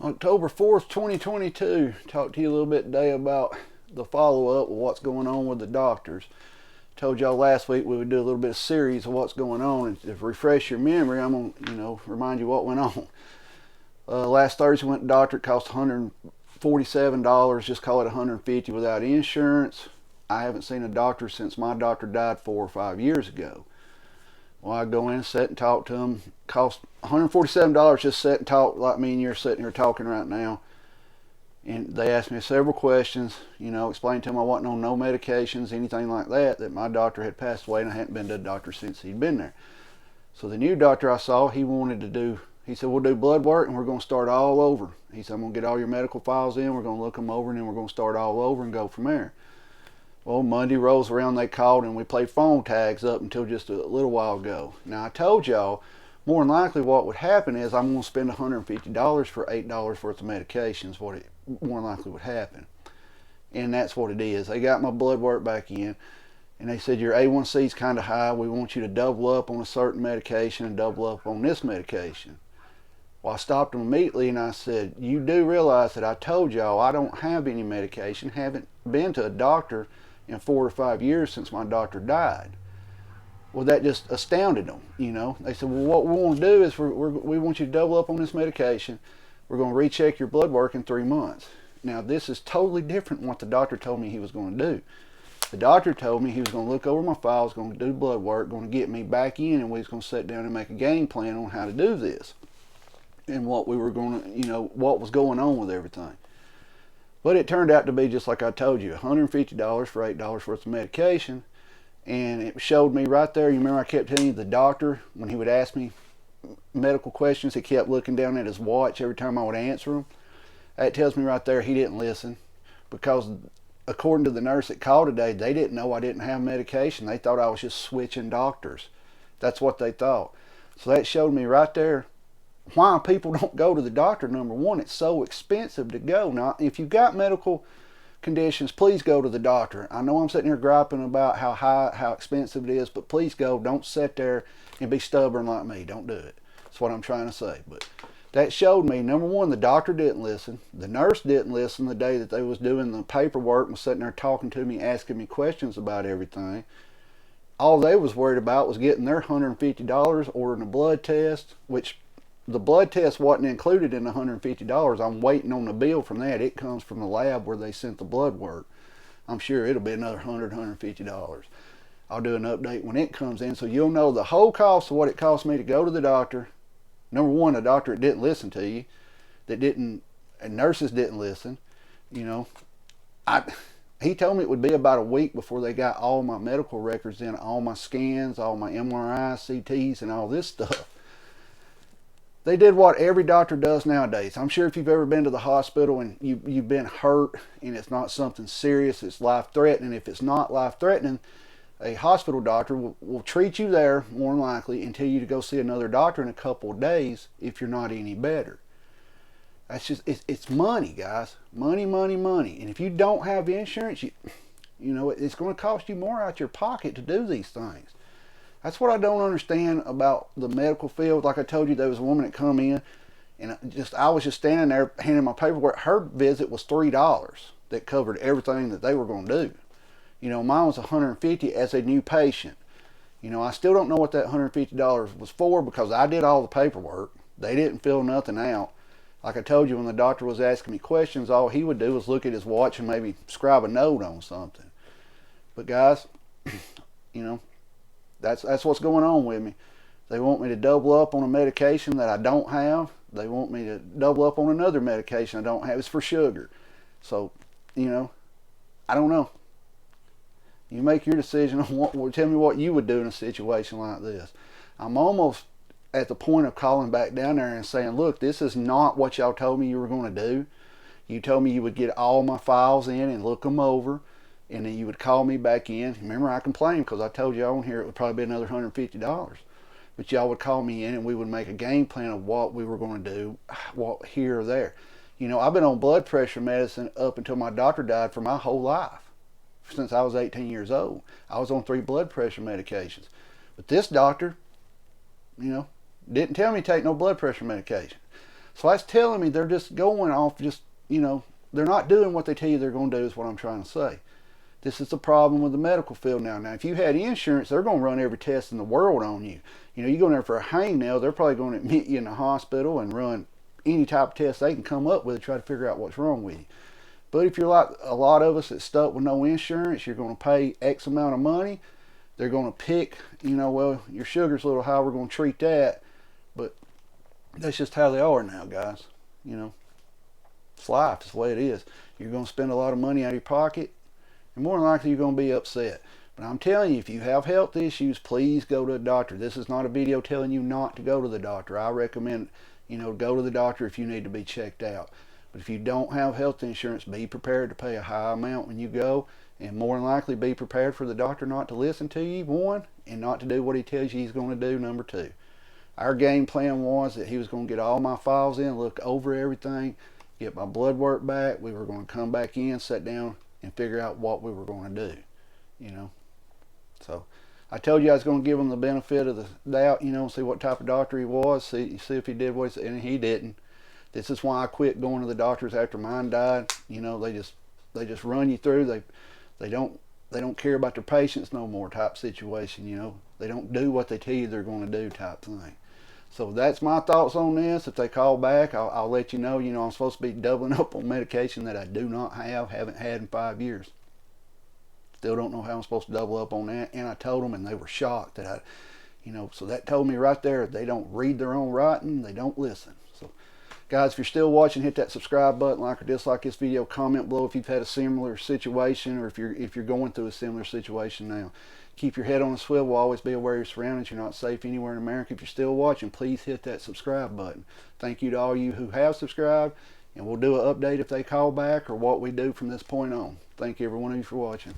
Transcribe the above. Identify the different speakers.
Speaker 1: October 4th, 2022. Talk to you a little bit today about the follow-up of what's going on with the doctors. Told y'all last week we would do a little bit of series of what's going on, and to refresh your memory, I'm gonna, remind you what went on. Last Thursday went to the doctor. It cost $147. Just call it $150 without insurance. I haven't seen a doctor since my doctor died 4 or 5 years ago. Well, I go in, sit and talk to them. Cost $147 just sit and talk like me and you're sitting here talking right now. And they asked me several questions, explained to them I wasn't on no medications, anything like that, that my doctor had passed away and I hadn't been to the doctor since he'd been there. So the new doctor I saw, he said, we'll do blood work and we're going to start all over. He said, I'm going to get all your medical files in, we're going to look them over, and then we're going to start all over and go from there. Well, Monday rolls around, they called, and we played phone tags up until just a little while ago. Now, I told y'all, more than likely what would happen is I'm going to spend $150 for $8 worth of medications, what it more than likely would happen. And that's what it is. They got my blood work back in, and they said, your A1C is kind of high. We want you to double up on a certain medication and double up on this medication. Well, I stopped them immediately, and I said, you do realize that I told y'all I don't have any medication, haven't been to a doctor in 4 or 5 years since my doctor died. Well, that just astounded them, They said, well, what we want to do is we want you to double up on this medication. We're going to recheck your blood work in 3 months. Now, this is totally different than what the doctor told me he was going to do. The doctor told me he was going to look over my files, going to do blood work, going to get me back in, and we was going to sit down and make a game plan on how to do this and what we were going to, what was going on with everything. But it turned out to be just like I told you, $150 for $8 worth of medication. And it showed me right there, you remember I kept telling you the doctor, when he would ask me medical questions, he kept looking down at his watch every time I would answer them. That tells me right there he didn't listen, because according to the nurse that called today, they didn't know I didn't have medication. They thought I was just switching doctors. That's what they thought. So that showed me right there why people don't go to the doctor. Number one, it's so expensive to go. Now, if you've got medical conditions, please go to the doctor. I know I'm sitting here griping about how expensive it is, but please go. Don't sit there and be stubborn like me. Don't do it. That's what I'm trying to say. But that showed me, number one, the doctor didn't listen. The nurse didn't listen the day that they was doing the paperwork and sitting there talking to me, asking me questions about everything. All they was worried about was getting their $150, ordering a blood test, which the blood test wasn't included in the $150. I'm waiting on the bill from that. It comes from the lab where they sent the blood work. I'm sure it'll be another $150. I'll do an update when it comes in, so you'll know the whole cost of what it cost me to go to the doctor. Number one, a doctor that didn't listen to you, and nurses didn't listen. He told me it would be about a week before they got all my medical records in, all my scans, all my MRIs, CTs, and all this stuff. They did what every doctor does nowadays. I'm sure if you've ever been to the hospital and you've been hurt and it's not something serious, it's life-threatening. If it's not life-threatening, a hospital doctor will treat you there, more than likely, and tell you to go see another doctor in a couple of days if you're not any better. That's just, it's money, guys. Money, money, money. And if you don't have insurance, it's going to cost you more out your pocket to do these things. That's what I don't understand about the medical field. Like I told you, there was a woman that come in, and I was just standing there handing my paperwork. Her visit was $3 that covered everything that they were going to do. Mine was $150 as a new patient. I still don't know what that $150 was for, because I did all the paperwork. They didn't fill nothing out. Like I told you, when the doctor was asking me questions, all he would do was look at his watch and maybe scribe a note on something. But guys, that's what's going on with me. They want me to double up on a medication that I don't have. They want me to double up on another medication I don't have. It's for sugar. So, I don't know. You make your decision on tell me what you would do in a situation like this. I'm almost at the point of calling back down there and saying, look, this is not what y'all told me you were going to do. You told me you would get all my files in and look them over, and then you would call me back in. Remember, I complained because I told you on here it would probably be another $150. But y'all would call me in and we would make a game plan of what we were going to do, what here or there. I've been on blood pressure medicine up until my doctor died for my whole life. Since I was 18 years old. I was on 3 blood pressure medications. But this doctor, didn't tell me to take no blood pressure medication. So that's telling me they're just going off just, they're not doing what they tell you they're going to do is what I'm trying to say. This is the problem with the medical field now. Now, if you had insurance, they're going to run every test in the world on you. You go in there for a hangnail, they're probably going to admit you in the hospital and run any type of test they can come up with to try to figure out what's wrong with you. But if you're like a lot of us that's stuck with no insurance, you're going to pay X amount of money. They're going to pick, well, your sugar's a little high, we're going to treat that. But that's just how they are now, guys. It's life. It's the way it is. You're going to spend a lot of money out of your pocket, and more than likely you're going to be upset. But I'm telling you, if you have health issues, please go to a doctor. This is not a video telling you not to go to the doctor. I recommend, go to the doctor if you need to be checked out. But if you don't have health insurance, be prepared to pay a high amount when you go, and more than likely be prepared for the doctor not to listen to you, one, and not to do what he tells you he's going to do, number two. Our game plan was that he was going to get all my files in, look over everything, get my blood work back. We were going to come back in, sit down, and figure out what we were going to do, So I told you I was going to give him the benefit of the doubt, see what type of doctor he was, see if he did what he said, and he didn't. This is why I quit going to the doctors after mine died. They just run you through. They don't care about their patients no more type situation. They don't do what they tell you they're going to do type thing. So that's my thoughts on this. If they call back, I'll let you know. I'm supposed to be doubling up on medication that I do not have, haven't had in 5 years. Still don't know how I'm supposed to double up on that. And I told them, and they were shocked that so that told me right there, they don't read their own writing, they don't listen. So guys, if you're still watching, hit that subscribe button, like or dislike this video, comment below if you've had a similar situation or if you're going through a similar situation now. Keep your head on a swivel, always be aware of your surroundings. You're not safe anywhere in America. If you're still watching, please hit that subscribe button. Thank you to all you who have subscribed, and we'll do an update if they call back or what we do from this point on. Thank you, every one of you, for watching.